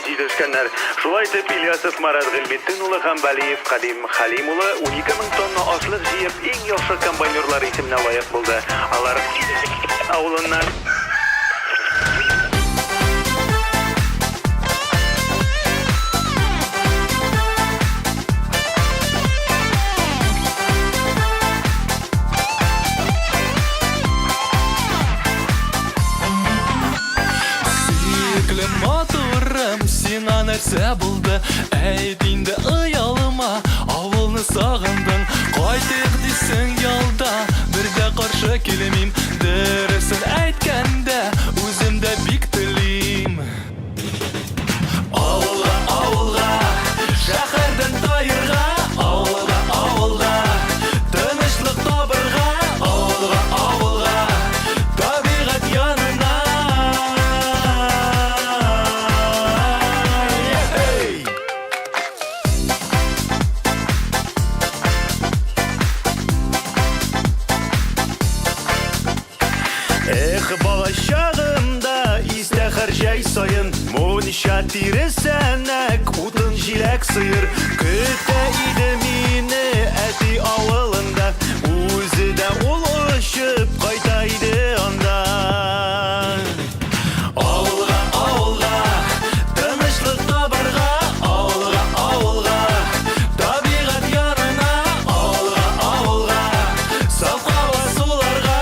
җитешкәннәр. Шулай итеп, Ильясов Марат Гыйльметдин улы һәм Балиев Кадим Халим улы 12 мең тонна ашлык җыеп, иң яхшы комбайнерлар исеменә лаек булды. Алар авылыннан Матурым, сиңа нәрсә булды? Әйт инде оялыма, авылны сагындың. Кайтыйк дисең ялда, бер дә каршы килмим. Дөресен әйткәндә, үзем дә бик телим. Авылга, авылга, шәһәрдән таерга, авылга, авылга, тынычлык табырга, авылга, авылга, табигать янына. Эх, балачагымда истә һәр сайын Мунча тиресәнәк, утын җиләк сыер Көтә иде мине әти авылында Үзе дә ул очып кайта иде анда Авылга, авылга, тынычлык табарга Авылга, авылга, табигать ярына Авылга, авылга, саф һава суларга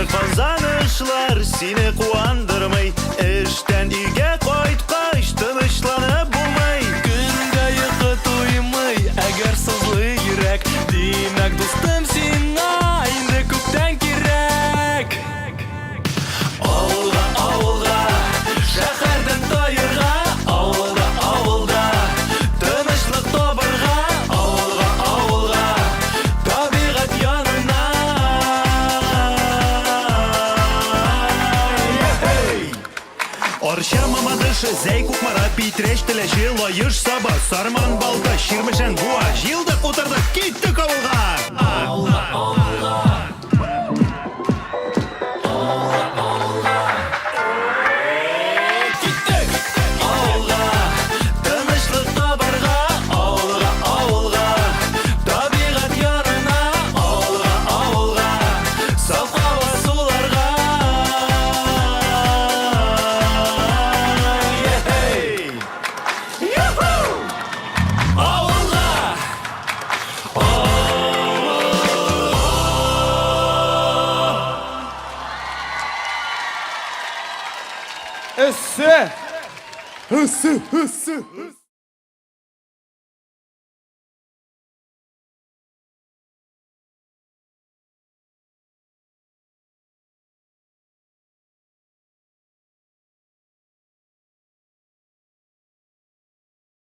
Казанышлар сине куандырмый Эштән өйгә кайткач тынычланып булмый Көндә йокы туймый, әгәр сызлый йөрәк Димәк, дустым, сиңа инде күптән кирәк Авылга, авылга, шәһәрдән таерга Авылга, авылга, тынычлык табырга Авылга, авылга, табигать янына Арча мамадышы, зәй кукмара, питрәш теләче, лаеш саба, сарман балда, ширмешән буа, җилдык утырдык, киттек авылга! Авылга, авылга, киттек! Авылга, тынычлык табарга, авылга, авылга, табигать ярына, авылга, авылга, саф һава суларга. Эссе! Эссе! Эссе!